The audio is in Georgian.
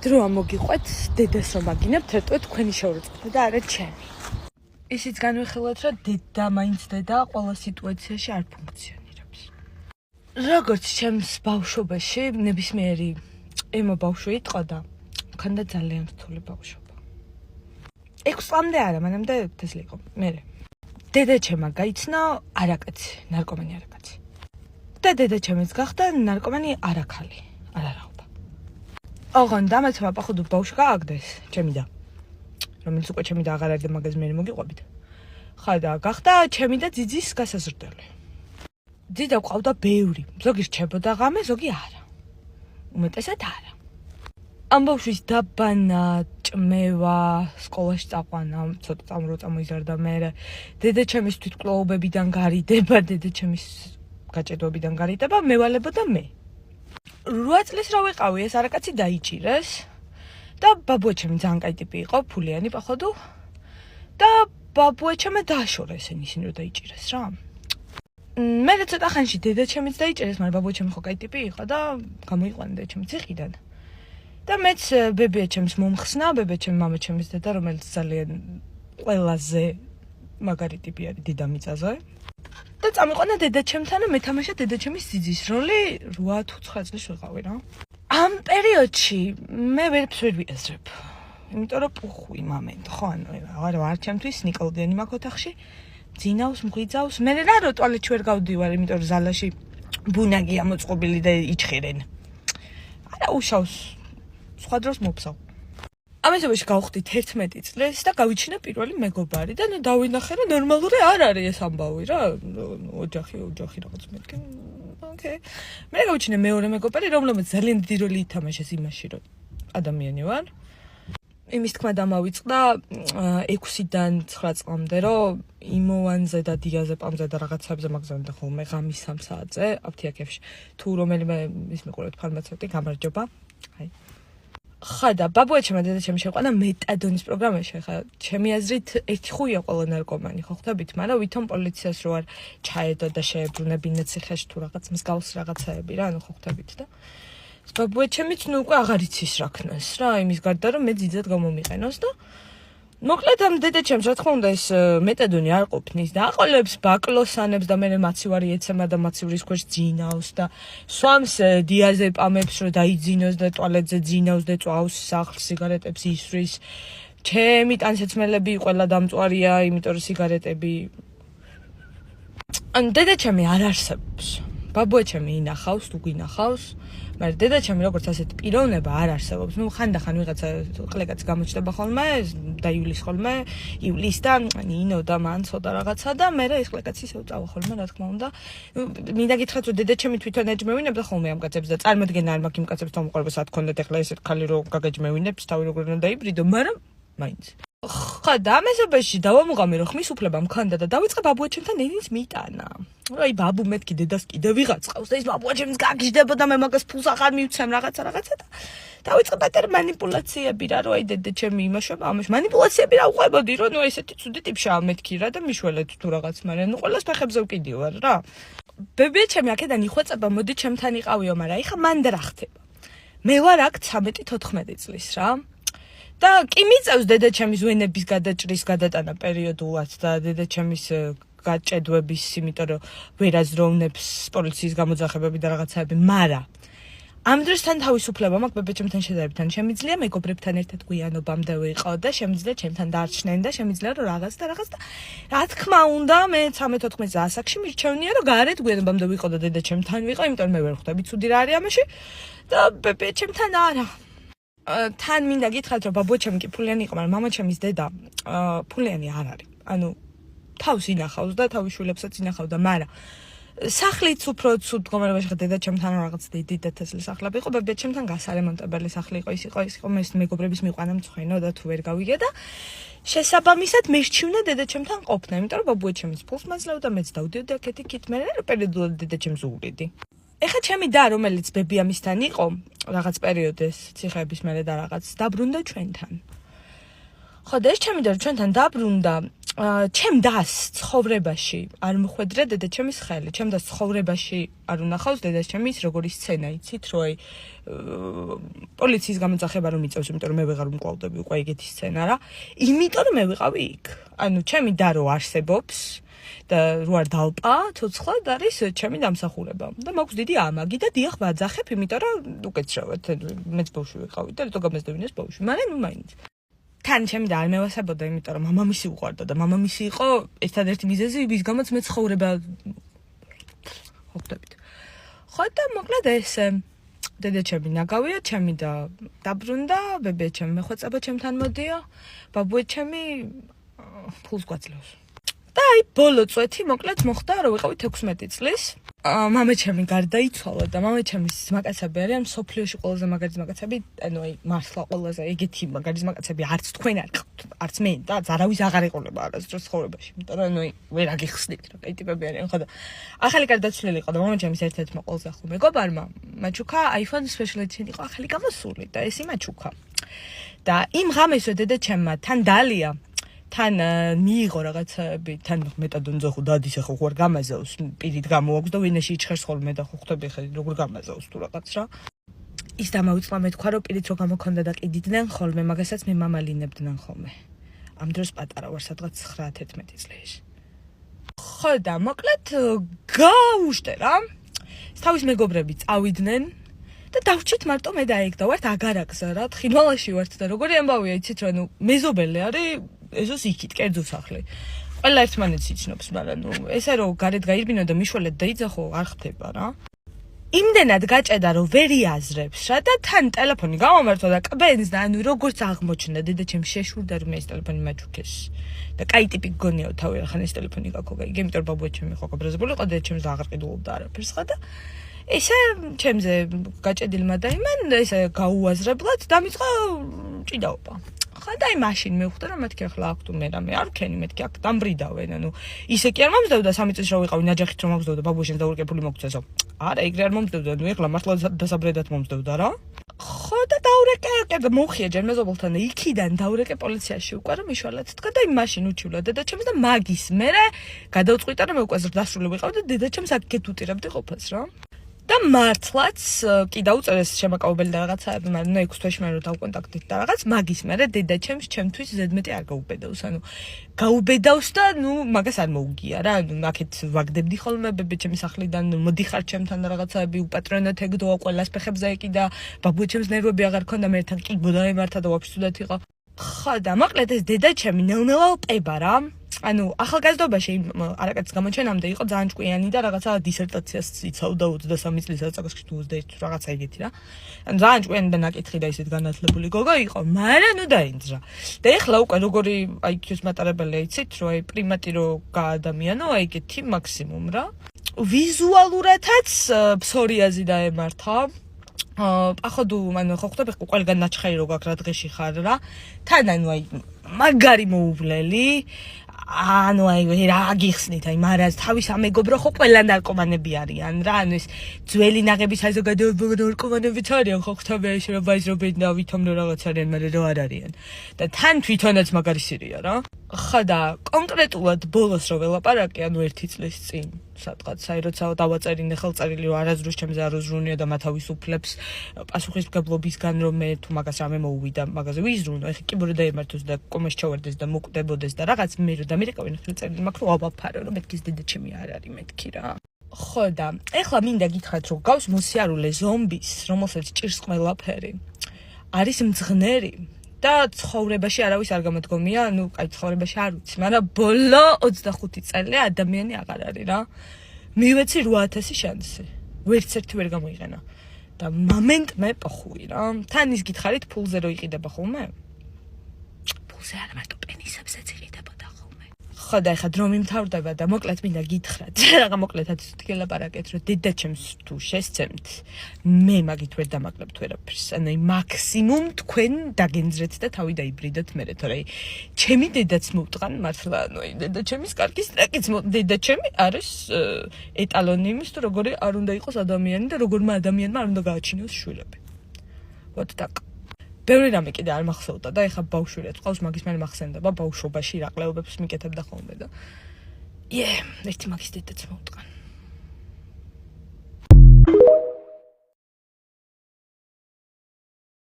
დრო ამოგიყვეთ დედას რომ აგინებთ ერთო თქვენი შეურაცხმო და არა ჩემი. ისიც განვიხილოთ რომ დედა მაინც დედა ყველა სიტუაციაში არ ფუნქციონირებს. როგორც ჩემს ბავშვობაში ნებისმიერი ემო ბავშვი იყო და მქონდა ძალიან რთული ბავშვობა. 6 წლამდე არა, მანამდე თესლი იყო. მე დედა ჩემმა გაიცნო არაკაცი, ნარკომანი არაკაცი. და დედა ჩემიც გახდა ნარკომანი არაქალი, არარაობა. ოღონდ დამეცმა პახუდ ბავშვი გააგდეს, ჩემი და რომელიც უკვე ჩემი და აღარ არის და მაგას მე მოგიყვებით. ხა და გახდა ჩემი და ძიძის გასაზრდელი. ძიდა ყავდა ბევრი, ზოგი რჩებოდა ღამე, ზოგი არა. უმეტესად არა. ამ ბავშვის დაბანა, ჭმევა, სკოლაში წაყვანა, ცოტა წამოიზარდა მე. დედა ჩემის თვითკვლავებებიდან გარიდება, დედა ჩემის გაჭედვებიდან გარიდება, მევალებოდა მე. 8 წლის რა ვიყავი, ეს არაკაცი დაიჭირეს და ბაბუაჩემი ძალიან კაი ტიპი იყო, ფულიანი პახოდუ და ბაბუაჩემი დააშორა ესენი ისინი რომ დაიჭირეს რა. მე ცოტა ხანში დედაჩემიც დაიჭირეს, მაგრამ ბაბუაჩემი ხო კაი ტიპი იყო და გამოიყვანა დედაჩემი ციხიდან. და მეც ბებიაჩემს მომხსნა, ბებიაჩემი მამაჩემის დედა, რომელიც ძალიან ყველაზე მაგარი ტიპი არის დედამიწაზე. და წამიყვანა დედაჩემთან და მეთამაშა დედაჩემის ძიძის როლი 8-9 წლის ვიყავი რა. ამ პერიოდში მე ვერც ვერ ვიაზრებ. იმიტომ რომ პუხვი მომენტ ხო ანუ არ ჩემთვის ნიკოლდიანი მაქვს ოთახში. ძინავს, მღვიძავს. მე რა რო ტუალეტში ვერ გავდივარ, იმიტომ რომ ზალაში ბუნაგია მოწყობილი და იჩხერენ. არა უშავს. სხვა დროს მოფსავ. ამასობაში გავხდით 11 წლის და გავიჩინა პირველი მეგობარი და დავინახე რომ ნორმალური არ არის ეს ამბავი რა. ოჯახი რაღაც მეთქი. ოკეი. მე გავიჩინა მეორე მეგობარი, რომელმაც ძალიან დიდი როლი ითამაშეს იმაში, რომ ადამიანი ვარ. იმის თქმა დამავიწყდა 6-დან 9 წლამდე, რომ იმოვანზე და დიაზეპამზე და რაღაცებზე მაგზავნდა ხოლმე ღამის 3 საათზე აფთიაქებში. თუ რომელიმე ის მიყურებთ ფარმაცევტი, გამარჯობა. აი. ხა და ბაბუაჩემ და დედაჩემ შეყვანა მეტადონის პროგრამაში. ხა ჩემი აზრით ერთი ხუია ყველა ნარკომანი, ხო ხვდებით, მაგრამ ვითომ პოლიციას რო არ ჩაედო და შეებრუნებინა ციხეში თუ რაღაც მსგავს რაღაცაები რა, ანუ ხო ხვდებით და ბაბუაჩემიც ნუ უკვე აღარ იცის რა ქნას რა, იმის გარდა რომ მე ძიძად გამომიყენოს და მოკლედ ამ დედაჩემს რა თქმა უნდა ეს მეტადონი არ ყოფნის და აყოლებს ბაკლოსანებს და მე მაცივარი ეცემა და მაცივრის ქვეშ ძინავს და სვამს დიაზეპამებს რომ დაიძინოს და ტუალეტზე ძინავს და წვავს სახლს სიგარეტებს ისვრის. ჩემი ტანსაცმელები ყველა დამწვარია, იმიტომ რომ სიგარეტები ან დედაჩემი არ არსებობს. ბაბუაჩემი ინახავს, თუ გინახავს, მაგრამ დედაჩემი როგორც ასეთი პიროვნება არ არსებობს. ნუ ხანდახან ვიღაცა ყლეკაც გამოჩნდება ხოლმე, დაივლის ხოლმე, ივლის და ნინო და მანცო და რაღაცა და მე ეს ყლეკაც ისევ წავა ხოლმე, რა თქმა უნდა. მინდა გითხრათ რომ დედაჩემი თვითონ ეჯმევინებდა ხოლმე ამ კაცებს და წარმოდგენა არ მაქვს იმ კაცებს თომყურებას რა თქონდათ ეხლა ესეთ ხალი რო გაგეჯმევინებს, თავი როგორ უნდა დაიბრიდო, მაგრამ მაინც. ხა და ამასობაში დავამუღამე რომ ხმის უფლება მქონდა და დავიწყე ბაბუაჩემთან ენის მიტანა. აი ბაბუ მეთქი დედას კიდე ვიღაც ყავს და ის ბაბუაჩემს გაგიჟდებოდა მე მაგას ფულს ახარ მივცემ რაღაცა და დავიწყე პატარა манипуляციები რა რომ აი დედაჩემი იმაშობა ამაში манипуляციები რა უყვებოდი რომ ნუ ესეთი ცუდი ტიპშაა მეთქი რა და მიშველეთ თუ რაღაც მაგრამ ნუ ყველას ფეხებზე ვკიდივარ რა. ბებიაჩემი აქედან იხვეწება მოდი ჩემთან იყავიო მაგრამ ეხა მან და რა ხდება. მე ვარ აქ 13-14 წლის რა. და კი მიწევს დედაჩემის ვენების გადაჭრის გადატანა პერიოდულად და დედაჩემის გაჭედვების, იმიტომ რომ ვერ აზროვნებს პოლიციის გამოძახებები და რაღაცაები, მაგრამ ამ დროსთან თავისუფლება მაქვს ბებიაჩემთან შედარებთან. შემიძლია მეგობრებთან ერთად გვიანობამდე ვიყო და შემიძლია ჩემთან დარჩნენ და შემიძლია რომ რაღაც და რა თქმა უნდა მე 13-14 წელს ასაკში მირჩევნია რომ გარეთ გვიანობამდე ვიყო და დედაჩემთან ვიყო, იმიტომ რომ მე ვერ ხვდები ცუდი რა არის ამაში და ბებიაჩემთან არა. თან მინდა გითხრათ რომ ბაბუაჩემი კი ფულიანი იყო, მაგრამ მამაჩემის დედა ფულიანი არ არის. ანუ თავს ინახავს და თავის შვილებსაც ინახავდა, მაგრამ სახლიც უფრო ცუდ მდგომარეობაში ხა დედაჩემთან რაღაც დიდი დათესლი სახლები იყო, ბებიაჩემთან გასარემონტებელი სახლი იყო, ის იყო მე მეგობრების მიყვანა მწვენო და თუ ვერ გავიგე და შესაბამისად მერჩივნა დედაჩემთან ყოფნა, იმიტომ რომ ბაბუაჩემის ფულს მაძლევდა, მეც დავდივდი აქეთ-იქით, მე პერიოდულად დედაჩემს უვლიდი. ეხა ჩემი და რომელიც ბებიამისთან იყო რაღაც პერიოდეს ციხეების მერე და რაღაც დაბრუნდა ჩვენთან. ხო და ეს ჩემი და ჩვენთან დაბრუნდა ჩემ დას ცხოვრებაში არ მხვედრა დედაჩემის ხელი, ჩემ დას ცხოვრებაში არ უნახავს დედაჩემის როგორი სცენა, იცით, რომ აი პოლიციის გამოძახება რომ იწევს, იმიტომ რომ მე ვეღარ უმკლავდები უკვე ეგეთი სცენა რა. იმიტომ რომ მე ვიყავი იქ. ანუ ჩემი და რო არსებობს და რო არ დალპა, ცოცხლად არის ჩემი დამსახურება. და მაქვს დიდი ამაგი და დიახ ვაძახებ, იმიტომ რომ უკეთრევად მეც ბავშვი ვიყავი და რატო გამესდევინეს ბავშვი. მაგრამ ნუ მაინც თან ჩემი და არ მევასებოდა, იმიტომ რომ მამამისი უყვარდა და მამამისი იყო ერთადერთი მიზეზი, ვის გამოც მე ცხოვრება ხვდებით. ხო და მოკლედ ეს დედაჩემი ნაგავია, ჩემი და დაბრუნდა, ბებიაჩემი მეხვეწება ჩემთან მოდიო, ბაბუაჩემი ფულს გვაძლევს. და აი ბოლო წვეთი მოკლედ მოხდა, რომ ვიყავი 16 წლის. მამაჩემი გარდაიცვალა და მამაჩემის ძმაკაცები არიან მსოფლიოში ყველაზე მაგარი ძმაკაცები, ანუ აი მართლა ყველაზე ეგეთი მაგარი ძმაკაცები არც თქვენ არ გყავთ, არც მე და არავის აღარ ეყოლება არასდროს ცხოვრებაში, იმიტომ რომ აი ვერ აგიხსნით რა, კაი ტიპები არიან ხო და ახალი გარდაცვლილი იყო და მამაჩემის ერთ-ერთმა ყველაზე ახლო მეგობარმა მაჩუკა iPhone special edition იყო ახალი გამოსული და ეს იმაჩუკა. და იმ ღამესვე დედაჩემმა თან დალია თან მიიღო რაღაცები, თან მეტადონზე ხო დადის ახლა ხო არ გამაზავს, პირით გამოვაქვს და ვინაში იჩხერს ხოლმე და ხო ხვდები ხე როგორ გამაზავს თუ რაღაც რა. ის დამოუწყლა მეთქვა რომ პირით რო გამოქონდა და ყიდიდნენ ხოლმე, მაგასაც მე მამალინებდნენ ხოლმე. ამ დროს პატარა ვარ სადღაც 9-11 წლის. ხო და მოკლედ გაუშვე რა. თავის მეგობრები წავიდნენ და დავჭით მარტო მე და ეგ და ვართ აგარაკზე რა, თხინვალაში ვართ და როგორი ამბავია, იცით რა, ნუ მეზობელი არის ესოს იქით, კერძო სახლი. ყველა ერთმანეთს იცნობს, მაგრამ ნუ ესე რომ გარეთ გაირბინო და მიშველეთ და იძახო არ ხდება რა. იმდენად გაჭედა რომ ვერ იაზრებს რა და თან ტელეფონი გამომართვა და კბენს და ანუ როგორც აღმოჩნდა დედაჩემ შეშურდა რომ ეს ტელეფონი მაჩუქეს. და კაი ტიპი გონიო თავი ახან ეს ტელეფონი გაქო გაიგე, იმიტომ რომ ბაბუაჩემი ხო გაბრაზებული იყო, დედაჩემს აღარ ყიდულობდა არაფერს ხა და ესე ჩემზე გაჭედილმა და იმან ესე გაუაზრებლად დამიწყა ჭიდაობა. ხა და აი მაშინ მივხვდა რომ მეთქი ახლა აქ თუ მე რამე არ ვქენი, მეთქი აქ დამბრიდავენ, ანუ ისე კი არ მომძდევდა 3 წლის რო ვიყავი ნაჯახით რომ მომძდევდა ბაბუაშენ დაურკებული მოგწესო. არა, ეგრე არ მომძდევდა, ნუ ეხლა მართლა დასაბრედად მომძდევდა რა. ხო და დაურეკე და მოუხია ჯერ მეზობელთან იქიდან დაურეკე პოლიციაში უკვე რომ მიშვალეთ თქვა და იმ მაშინ უჩივლა დედაჩემს და მაგის მერე გადავწყვიტა რომ მე უკვე ზრდასრული ვიყავ და დედაჩემს აქეთ უტირებდი ყოფას რა. და მართლაც კი დაუწერეს შემაკავებელი და რაღაცაები, მაგრამ 6 თვეში მე რო დავკონტაქტით და რაღაც მაგის მერე დედაჩემს ჩემთვის ზედმეტი არ გაუბედავს, ანუ გაუბედავს და ნუ მაგას არ მოუგია რა, ანუ აქეთ ვაგდებდი ხოლმე ბებიაჩემის სახლიდან, მოდიხარ ჩემთან რაღაცაები უპატრონოთ ეგდოა ყველას ფეხებზე ეკიდა, ბაბუაჩემს ნერვები აღარ ქონდა, მე ერთად კი გოდაემართა და ვაფშე თუდად იყო. ხა და მოკლედ ეს დედაჩემი ნელ-ნელა ლპება რა. ანუ ახალგაზრდობაში არაკეთის გამოჩენამდე იყო ძალიან ჭკვიანი და რაღაცა დისერტაციას იცავდა 23 წლის ასაკში თუ 21 რაღაცა ეგეთი რა. ანუ ძალიან ჭკვიანი და ნაკითხი და ისეთ განათლებული გოგო იყო, მაგრამ ნუ დაინძრა. და ეხლა უკვე როგორი IQ-ს მატარებელია, იცით, რომ აი პრიმატი რო გაადამიანო, აი ეგეთი მაქსიმუმ რა. ვიზუალურადაც ფსორიაზი დაემართა. ახოდუ ანუ ხო ხვდები ყველგან ნაჩხარი რო გაქვს რა დღეში ხარ რა. თან ანუ აი მაგარი მოუვლელი ანუ აი რა გიხსნით აი მარაზ თავის ამეგობრო ხო ყველა ნარკომანები არიან რა ანუ ეს ძველი ნაღების საზოგადოება ნარკომანებიც არიან ხო ხვდები რომ ვაიზრობენ და ვითომ რა რაღაც არიან მაგრამ რა არ არიან და თან თვითონაც მაგარი სირია რა ხა და კონკრეტულად ბოლოს რო ველაპარაკე ანუ 1 წლის წინ სადღაც აი როცა დავაწერინე ხელწერილი რომ არაზრუს ჩემზე არ უზრუნია და მათავისუფლებს პასუხისმგებლობისგან რომ მე თუ მაგას რამე მოუვიდა მაგაზე ვიზრუნო ეხა კიბური დაემართოს და კომას ჩავარდეს და მოკვდებოდეს და რაღაც მე რომ დამირეკავენ ხელწერილი მაქვს რომ ავაფარო რომ მეთქის დედაჩემი არ არის მეთქი რა ხო და ეხლა მინდა გითხრათ რომ გავს მოსიარულე ზომბის რომელსაც ჭირს ყველაფერი არის მძღნერი და ცხოვრებაში არავის არ გამოდგომია, ну, კაი ცხოვრებაში არ ვიცი, მაგრამ ბოლო 25 წელი ადამიანი აღარ არის რა. მივეცი 8000 შანსი. ვერც ერთი ვერ გამოიყენა. და მომენტ მე პოხუი რა. თან ის გითხარით ფულზე რო იყიდება ხოლმე? ფულზე არა მარტო პენისებზეც იყიდებოდა ხოლმე. ხო და ეხა დრო მიმთავრდება და მოკლედ მინდა გითხრათ. რაღა მოკლედაც თქელაპარაკეთ რომ დედაჩემს თუ შესცემთ, მე მაგით ვერ დამაკლებთ ვერაფერს. ანუ მაქსიმუმ თქვენ დაგენძრეთ და თავი დაიბრიდოთ მერე, თორე ჩემი დედაც მოვტყან მართლა, ანუ დედაჩემის კარგი სტრაკიც დედაჩემი არის ეტალონი იმის თუ როგორი არ უნდა იყოს ადამიანი და როგორმა ადამიანმა არ უნდა გააჩინოს შვილები. Вот так. ბევრი რამე კიდე არ მახსოვდა და ეხა ბავშვი რაც ყავს მაგის მე მახსენდება ბავშვობაში რაყლეობებს მიკეთებდა ხოლმე და ერთი მაგის დედაც მოვტყან